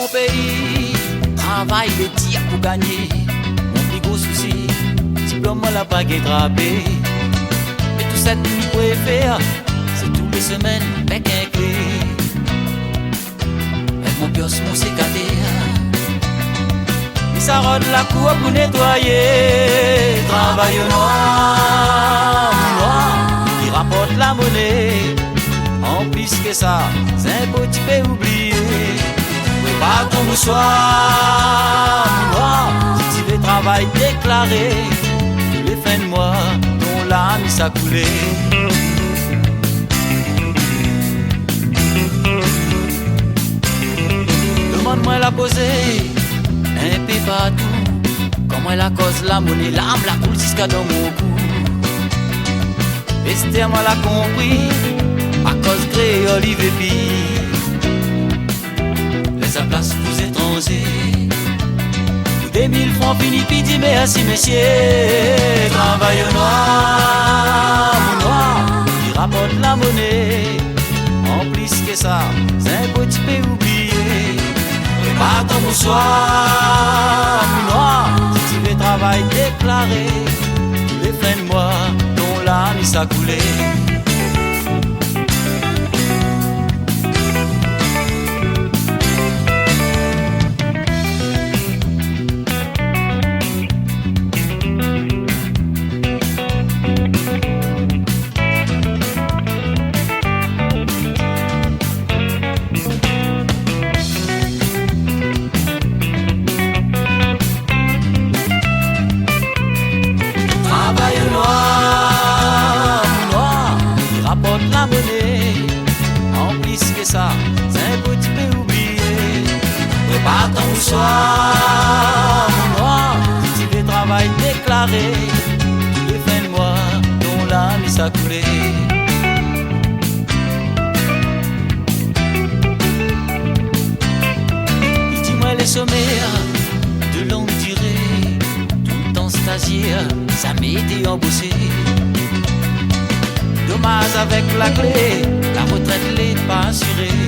mon pays, travail de tir pour gagner. Mon plus gros souci, diplôme moi la bague drapé. Et tout ça que je pourrais faire, c'est toutes les semaines avec un clé. Avec mon pioche, mon sécaté. Et ça rôde la cour pour nettoyer. Travail noir, qui rapporte la monnaie. En plus que ça, c'est un petit peu oublié. Pas ton moussoir, si tu veux travail déclaré, tous les fins de mois, ton lame ça coulé. Demande-moi la poser, un peu partout. Comment la cause la monnaie, l'âme la coule jusqu'à dans mon cou. Esther moi l'a compris, à cause créole et puis les place aux étrangers. 2000 francs fini puis dis merci messieurs. Travail noir, qui rapporte la monnaie. En plus que ça, c'est un petit peu oublié. Pas ton bonsoir, noir, si tu veux travail déclaré, tous les fins de mois, ton lame ça coulé. Ça, c'est un petit peu oublié. Prépare ton bonsoir, noir, si tu veux travail déclaré, tous les fins de mois, ton lame ça coulé. Dis-moi les sommaires de longue durée, tout le temps stagiaire, ça m'était embauché. Dommage avec la clé, la retraite l'est pas assurée.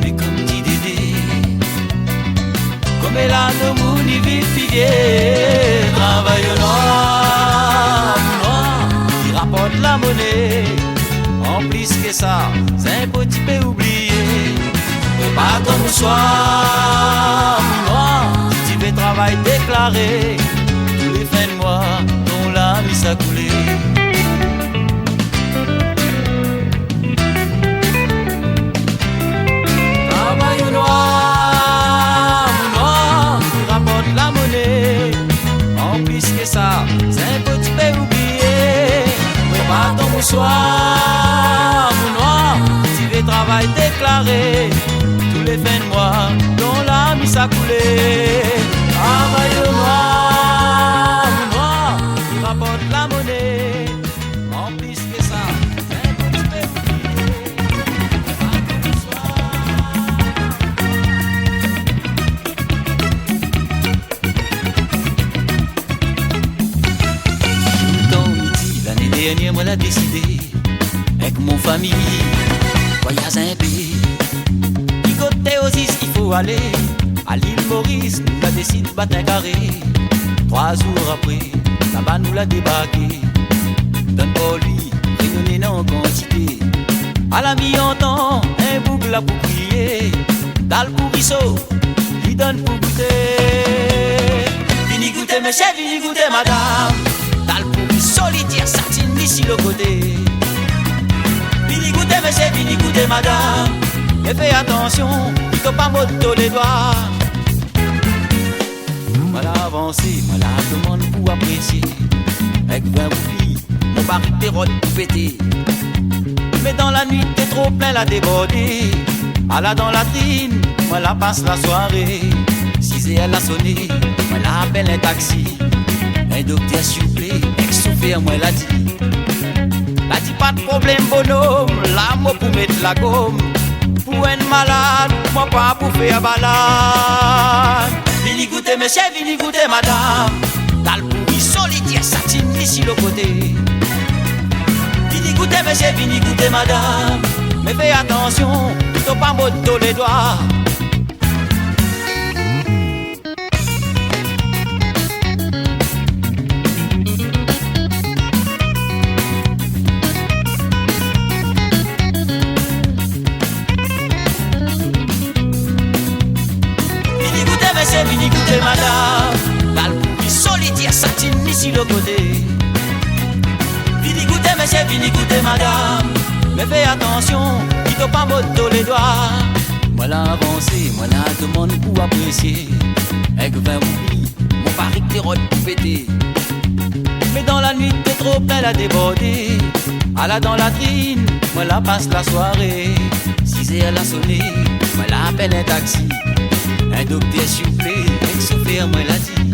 Mais comme dit Dédé, comme elle a nos mounis vite pigué. Travail noir, qui rapporte la monnaie. En plus que ça, c'est un petit peu oublié. Pas ton bonsoir, noir, si tu veux travail déclaré, tous les fins de mois, ton lame ça coulé. Ça, c'est un petit peu oublié. Prépare ton bonsoir, mon noir, si tu veux travail déclaré, tous les fins de mois, ton lame ça coulé. Travail noir, mon noir, qui rapporte la monnaie. En plus que ça, c'est un petit peu oublié. Prépare ton bonsoir. Dernier moi l'a décidé avec mon famille voyage un peu. Du côté aussi il faut aller à l'île Maurice, nous l'a décidé battre un carré. 3 jours après, là-bas nous l'a débarqué. Donne pour lui, réunionné en quantité. À la mi-temps, un boucle là pour crier. Dans le pourrisseau, lui donne pour goûter. Vini goûter mes chefs, vini goûter madame. Dans le pourrisseau, lui dire satine d'ici le côté. Vini goûter monsieur, vini goûter madame. Et fais attention, il faut pas moto les doigts. Voilà avancé, voilà demande pour apprécier. Avec 20 boucliers, mon baril t'es rôde tout pété. Mais dans la nuit t'es trop plein la déborder. Alla dans la trine, voilà passe la soirée. 6 heures elle a sonné, voilà appelle un taxi. Un docteur s'il vous plaît, ex-chauffeur moi l'a dit. L'a dit pas de problème bonhomme, là moi pour mettre la gomme. Pour un malade, moi pas pour faire balade. Vini goûter monsieur, vini goûter madame. Dans le pourri solitaire, satine ici le côté. Vini goûter monsieur, vini goûter madame. Mais fais attention, t'as pas moto les doigts. Vini goûter madame, dans le poupi solitaire satine ici le côté. Vini goûter monsieur, vini goûter madame, mais fais attention, il t'a pas moto les doigts. Moi l'a avancé, moi l'a demande pour apprécier. Avec 20 roupies, mon pari que t'es rôles pour péter. Mais dans la nuit t'es trop plein à déborder. À la dans la trine, moi la passe la soirée. 6 heures la sonné, moi la appelle un taxi. Un docteur s'il vous plaît, avec ce faire, moi l'a dit.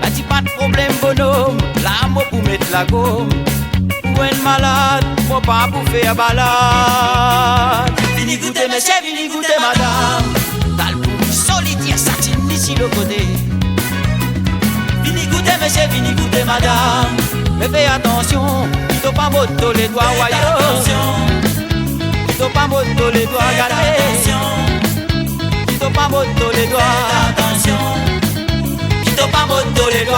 L'a dit pas de problème bonhomme, là moi pour mettre la gomme. Pour un malade, faut pas pour faire balade. Vini goûter monsieur, vini goûter madame. T'as le pouls solitaire, satine ici le côté. Vini goûter monsieur, vini goûter madame. Mais fais attention, il t'a pas moto les doigts, voyons. Il t'a pas moto les doigts, regardez. Quito pas moto les doigts, attention. Quito pas moto les doigts.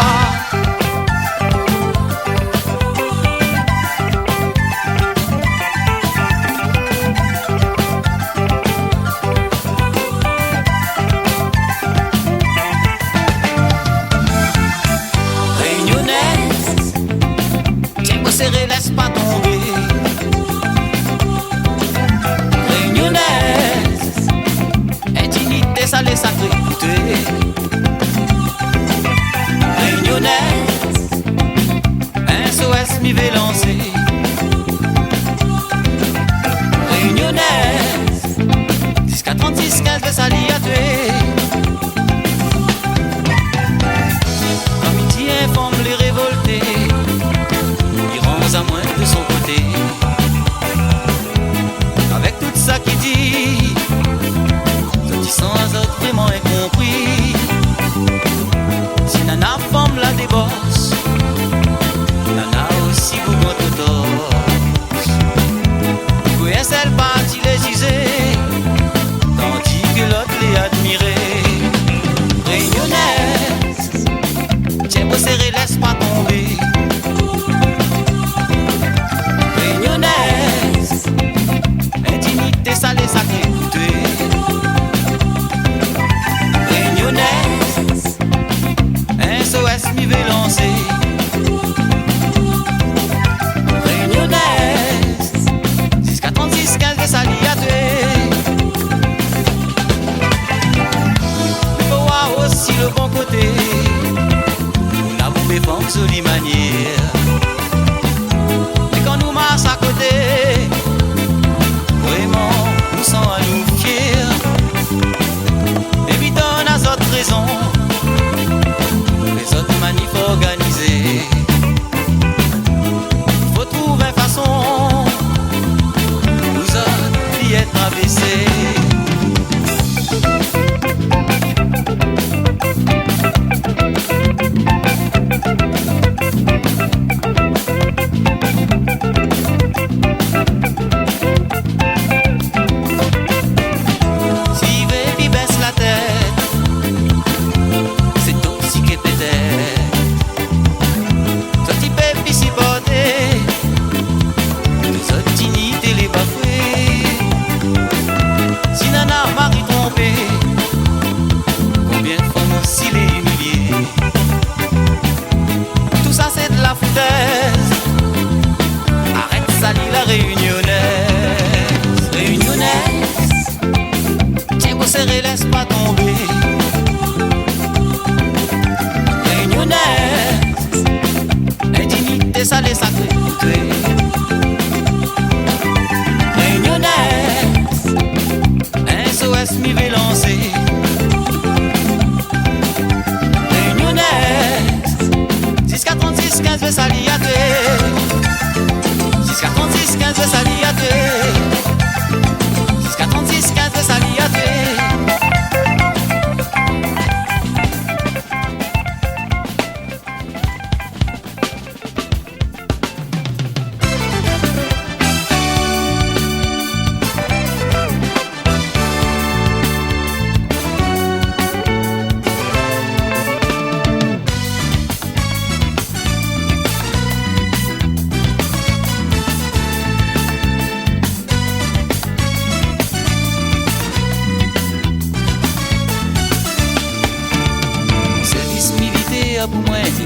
Réunionnaise, tiens-moi serré, laisse pas tomber. Ça les sacrés écouter. Réunionnaise, un SOS m'y vais lancer. Réunionnaise, jusqu'à 36, 15 de sali à tuer. Quand midi informe les révoltés, iront à moins de son côté. Avec tout ça qui dit, sans autre vraiment incompris. Si nana forme la débosse, nana aussi vous montre tort.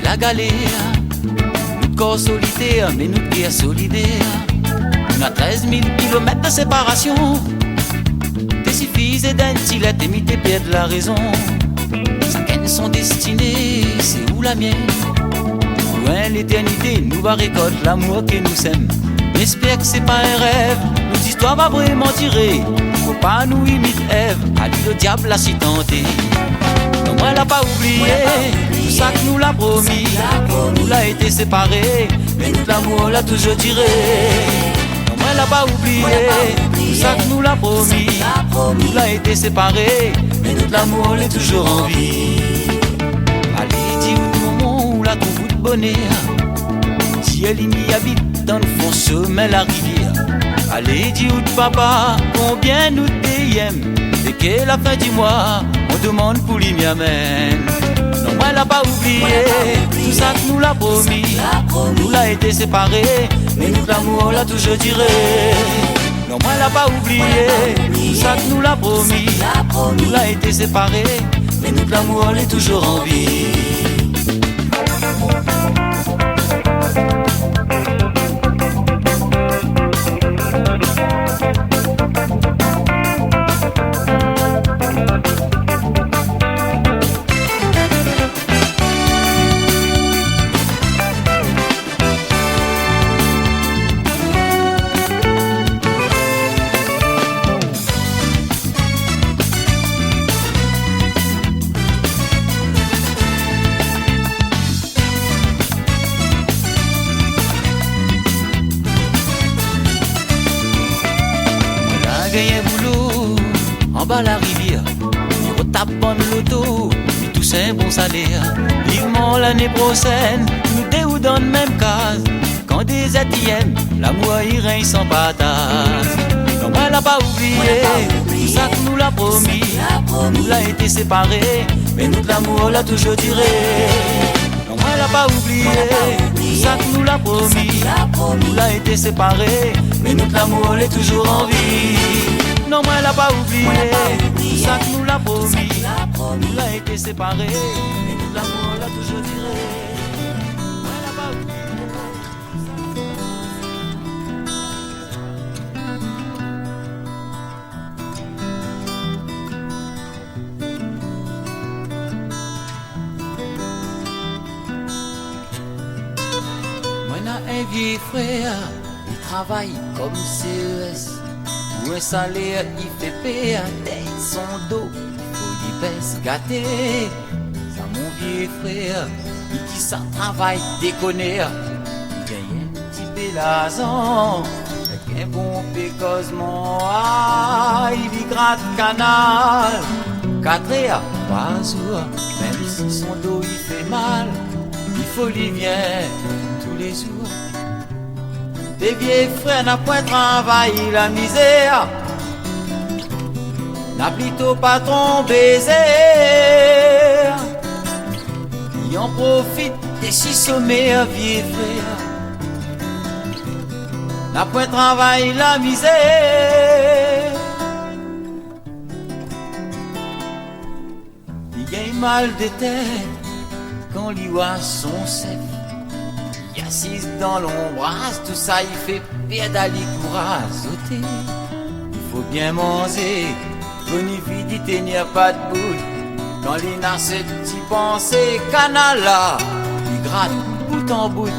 la galère. Nous corps solitaire, mais nous guerre solidaire. On a 13 000 kilomètres de séparation. T'es suffisé d'un tilette et t'es perdre la raison. Chacun son destiné, c'est où la mienne? Loin l'éternité, nous va récolter l'amour que nous sommes. J'espère que c'est pas un rêve, nos histoires va vraiment tirer. Faut pas nous imiter Ève, à lui le diable l'a si tenté. Non, moi l'a pas oublié, tout ça que nous l'a promis. Nous l'a été séparés, mais tout l'amour l'a toujours tiré. Non, moi l'a pas oublié, tout ça que nous l'a promis. Nous l'a été séparés, mais tout l'amour l'est toujours en vie. Allez, dis où tout monde l'a trouvé de bonheur. Si elle y habite dans le fond chemin la rivière. Allez, dis où de papa, combien nous t'aime. Et qu'à la fin du mois, on demande pour lui m'y amène. Non, moi l'a pas oublié, tout ça que nous l'a promis. Nous l'a été séparés, mais nous l'amour l'a toujours tiré. Non, moi l'a pas oublié, tout ça que nous l'a promis. Nous l'a été séparés, mais nous l'amour l'est toujours en vie. Gagné boulot en bas la rivière, il retape en l'auto, et tout c'est un bon salaire. Vivement l'année prochaine, nous deux ou dans la même case. Quand des êtres l'amour il règne sans patate. Non, moi l'a pas oublié, tout ça que nous l'a promis. Nous l'a été séparés, mais nous l'amour l'a toujours tiré. Non, moi l'a pas oublié, tout ça que nous l'a promis. Nous l'a été séparés, mais nous l'amour l'est toujours en vie. Non, moi l'a pas oublié, tout ça que nous l'a promis. Nous l'a été séparés, mais nous l'amour l'a toujours tiré. Moi l'a pas oublié. Moi n'a un vieux frère, il travaille comme CES. Ou un salaire, il fait payer tête son dos. Faut lui baisse gâter. Ça mon vieux frère, il qui ça travaille déconner. Il gagne un petit bélazon, avec un bon pécosement. Ah, il y gratte canal. 4 heures par jour, même si son dos il fait mal. Il faut lui vient tous les jours. Des vieux frères n'a point travaillé la misère, n'a plutôt patron baiser. Il en profite des 6 sommets vieux frères, n'a point travaillé la misère. Il gagne mal de tête quand lui voit son chef. Il assise dans l'ombrage, tout ça il fait pédaler pour azoter. Il faut bien manger, bonifidité n'y a pas de bout. Quand il n'a ce petit pensée, canal là, il gratte bout en bout.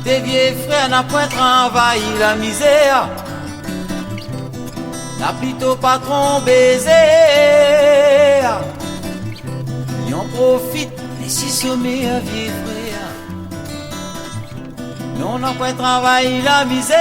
Des vieux frères n'a point travaillé la misère, n'a plutôt patron baiser. Il en profite, mais si sommet à vieux frères. Non, n'a point travaillé la misère.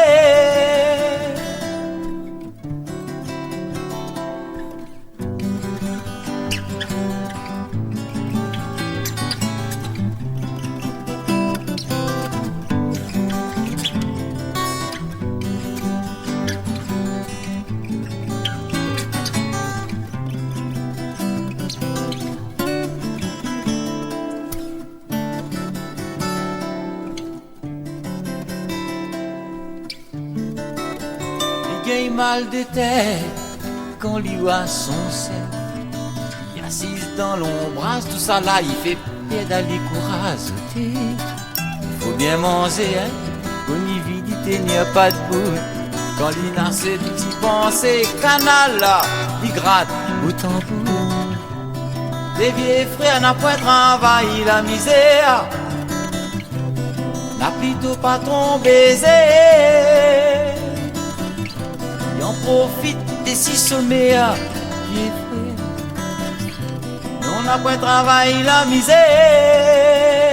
Il mal de tête quand lui voit son sel. Il assise dans l'ombrage, tout ça là, il fait et d'aller courager. Faut bien manger, hein, bonivité n'y a pas de bout. Quand il n'a ses petits pensées, canal là, il gratte bout en bout. Des vieux frères n'a pas travaillé la misère, n'a plutôt pas ton baiser. Il en profite des six sommaires, vieux frères, on n'a pas travaillé la misère.